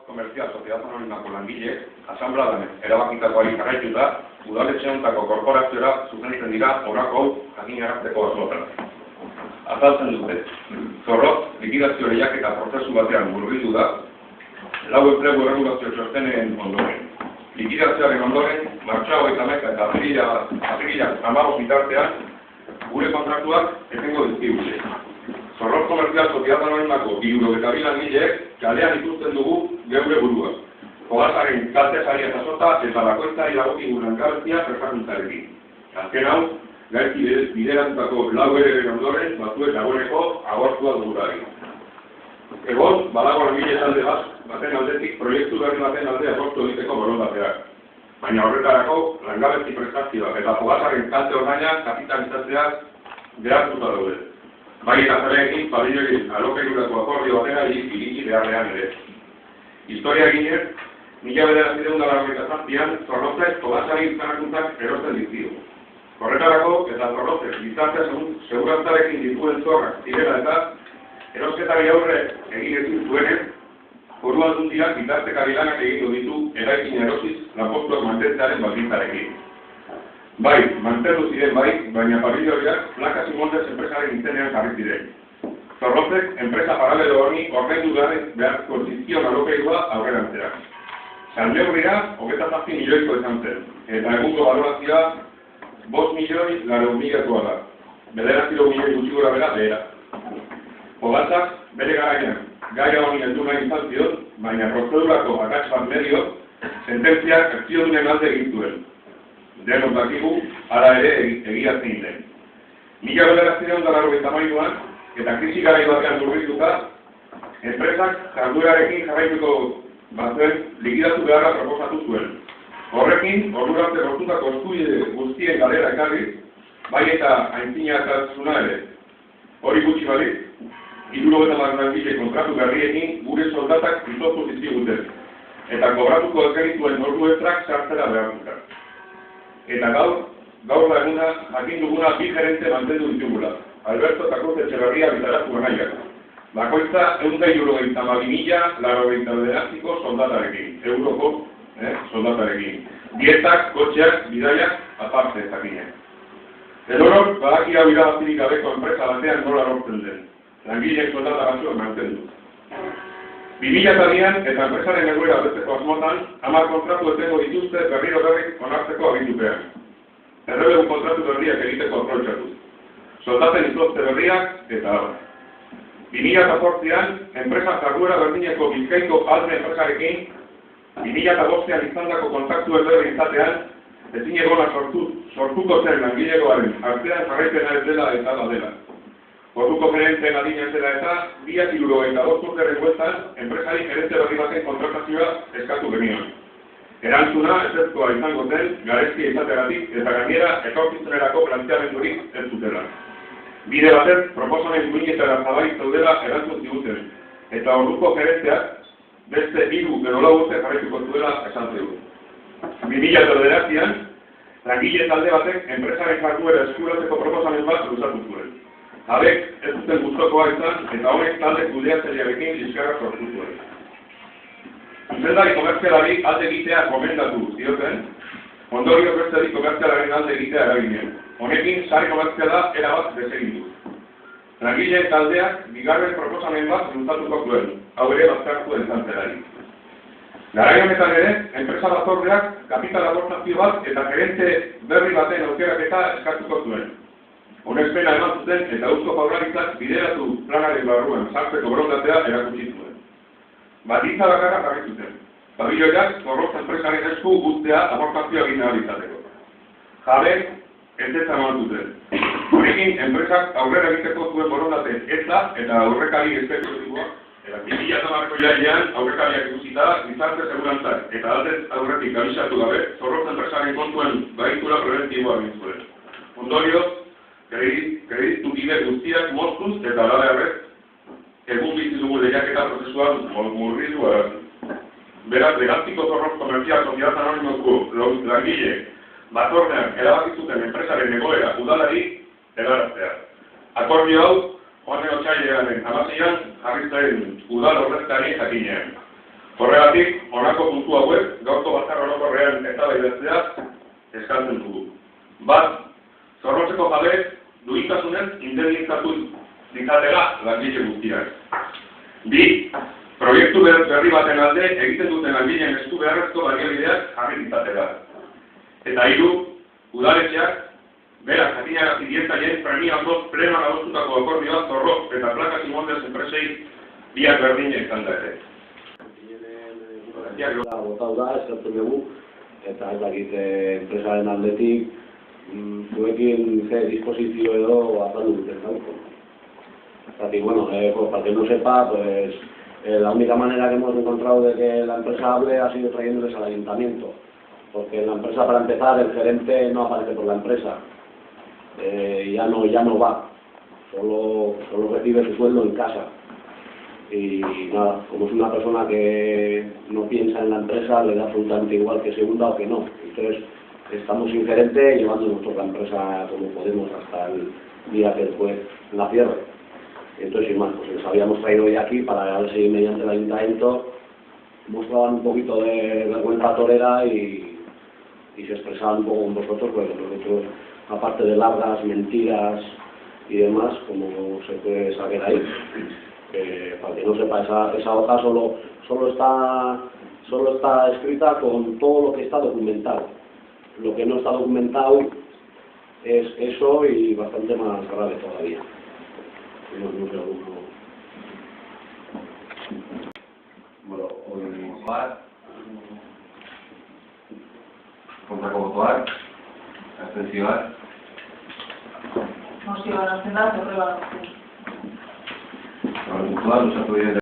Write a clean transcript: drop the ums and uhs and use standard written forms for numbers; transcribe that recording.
Komerzial Sociedad Anonimako langileek asanbladan erabakitakoari jarraituta udaletxe honetako korporazioa zuzentzen dira honako hau jakinarazteko asmotan. Azaltzen dute, Zorrotz likidazio lehiaketa prozesu batean murgildu da, lau enplegu erregulazio txostenen ondoren. Likidazioaren ondoren, martxoa 21 eta aprilak 15 bitartean, gure kontraktuak etengo dizkigute. Zorrotz Komerzial Sociedad Anonimako 72 langileek kalean ikusten dugu geure burua. Fogasaren kalte saria jasota eta bakoitzari dagokigun langabezia prestakuntzarekin. Azken hau, gaizki bideratutako lau ere ondoren batzuek dagoeneko agortua dugurari. Egon, badago langile talde baten aldetik proiektu berri baten alde agortu egiteko borondateak. Baina horretarako, langabezi prestazioa eta fogasaren kalte ordaina kapitalizatzea behartuta daude. Bai eta zaleekin, pabelloiek alokairurako akordio batera iritsi beharrean ere. Historia eginez, 1997an, Zorrotzek fogasari izanakuntzak erosten dizkigu. Horretarako, eta Zorrotzek gizartea segurantzarekin dituen zorrak zirela eta erosketari aurre egin ezin zuenez, Foru Aldundiak bitartekari lanak egingo ditu eraikin erosiz lanpostuak mantentzearen baldintzarekin. Bai, mantendu ziren bai, baina pabelloiak Placas y Montes enpresaren izenean jarri ziren. Zorrotzek, enpresa paralelo honi ordaindu beharko zizkion alokairua aurrerantzera. Salneurrira, 27 milioiko izan zen, eta egungo balorazioa 5.080.000 da. Bederatiro milioi gutxi gora bera behera. Fogatzak, bere garaian, gaia honi heldu nahi izan zion, baina prozedurako akats bat medio, sententziak akziodunen alde egin zuen. Denok dakigu, hala ere egia zein den. 1993an, eta krisi garai batean murgilduta, enpresak jarduerarekin jarraituko batzuen likidatu beharra proposatu zuen. Horrekin, ordurarte lortutako eskubide guztien galera ekarriz, bai eta aintzinatasuna ere. Hori gutxi balitz, 70 langile kontratu berriekin gure soldatak izoztu zizkiguten, eta kobratuko ezkenituen ordu estrak sartzera behartuta. Eta gaur da eguna, jakin duguna bi gerente mantendu ditugula. Alberto eta Cruz Etxeberria bitaratu ganaiak. Bakoitza 192.000 soldatarekin, euroko soldatarekin. Dietak, kotxeak, bidaiak, aparte zakinak. Edorok, badaki hau irabazirik gabeko enpresa batean nola lortzen den. Langileek soldata batzuak mantendu. 2002an eta enpresaren egoera betzeko asmotan, 10 kontratu etengo dituzte berriro berrik onartzeko agindupean. Errebegu kontratu berriak egiteko aprobetxatuz. Soldaten izozte berriak eta abar. 2008an, enpresa jarduera berdineko Bizkaiko Alme enpresarekin, 2005an izandako kontaktu berri izatean, ezin egona sortuko zen langilegoaren artean jarraipena ez dela eta da dela. Orduko gerenteen adina zela eta, 2,75 urteren bueltan, enpresari gerente berri baten kontratazioa eskatu genion. Erantzuna, ezezkoa izango zen, garezkia izateagatik eta gainera etorkizunerako planteamendurik ez zutela. Bide batez, proposamen duinetara zabalik zaudela erantzun ziguten, eta orduko gerenteak beste 3 edo 4 urte jarraituko zuela esan zeudu. 2009an, langile talde batek enpresaren jarduera eskuratzeko proposamen bat luzatu zuen. Habek ez zuten gustokoa izan eta honek talde kudeatzailearekin liskarra sortu zuen. Zuzendari komertzialari alde egitea komendatu zioten, ondorio bestari komertzialaren alde egitea eraginen. Honekin, sare komertziala erabat desegindu. Langile taldeak bigarren proposamen bat luzatuko zuen, hau ere bazkartu izan zelari. Garai honetan ere, enpresa batzordeak kapital aportazio bat eta gerente berri baten aukeraketa eskatuko zuen. Honezpena eman zuten eta Eusko Jaurlaritzak bideratu planaren barruan sartzeko borondatea erakutsi zuen. Baldintza bakarra jarri zuten. Pabelloiak Zorrotz enpresaren esku guztea aportazioa egin ahal izateko. Jabek ez eman zuten. Honekin, enpresak aurrera egiteko zuen borondate eza eta aurrekari espekulatiboa. 2008ko jailean aurrekariak ikusita gizarte segurantzak eta aldez aurretik abisatu gabe Zorrotz enpresaren kontuen baitura preventiboa egin zuen. Ondorioz, kreditu bide guztiak moztuz eta alabearrez, egun bizi dugu lehiaketa prozesuan murgildu arazu. Beraz, Legazpiko Zorrotz Komerzial Sociedad Anonimoko langile batzordean erabakizuten enpresaren egoera udalari egaraztea. Akordio hau, joanen otsailearen 16an jarri zen udal ordezkari jakinean. Horregatik, honako puntu hauek, gaurko batzar orokorrean eztabaidatzea eskatzen dugu. Bat, zorrotzeko jabeek duintasunez indemnizatu ditzatela langile guztiak. Bi, proiektu berri baten alde egiten duten langileen esku beharrezko baliabideak jarri ditzatela. Eta hiru, udaletxeak berak jakinarazi diezaieen premiazko plenoan adostutako akordioa zorrotz eta Plaka Simondes enpresei biak berdina izan da ere. Botau da, eskertzen dugu, eta ez dakit enpresaren aldetik zuekin ze disposizio edo azaldu duten gauko. Así, bueno, para que no sepa, pues la única manera que hemos encontrado de que la empresa hable ha sido trayéndoles al ayuntamiento, porque en la empresa, para empezar, el gerente no aparece por la empresa, ya no va, solo recibe su sueldo en casa. Y nada, como es una persona que no piensa en la empresa, le da absolutamente igual que se hunda o que no. Entonces, estamos sin gerente, llevando nosotros la empresa como podemos hasta el día que después la cierre. Entonces, sin más, pues les habíamos traído hoy aquí para ver si mediante el ayuntamiento mostraban un poquito de vergüenza torera y se expresaban un poco con vosotros, porque nosotros, aparte de largas mentiras y demás, como se puede saber ahí. Para que no sepa, esa hoja solo está escrita con todo lo que está documentado. Lo que no está documentado es eso y bastante más grave todavía. Bueno, votar, kontrako botoak, abstentzioak. Mozioa nazional, horrela. Ahora, usatu dira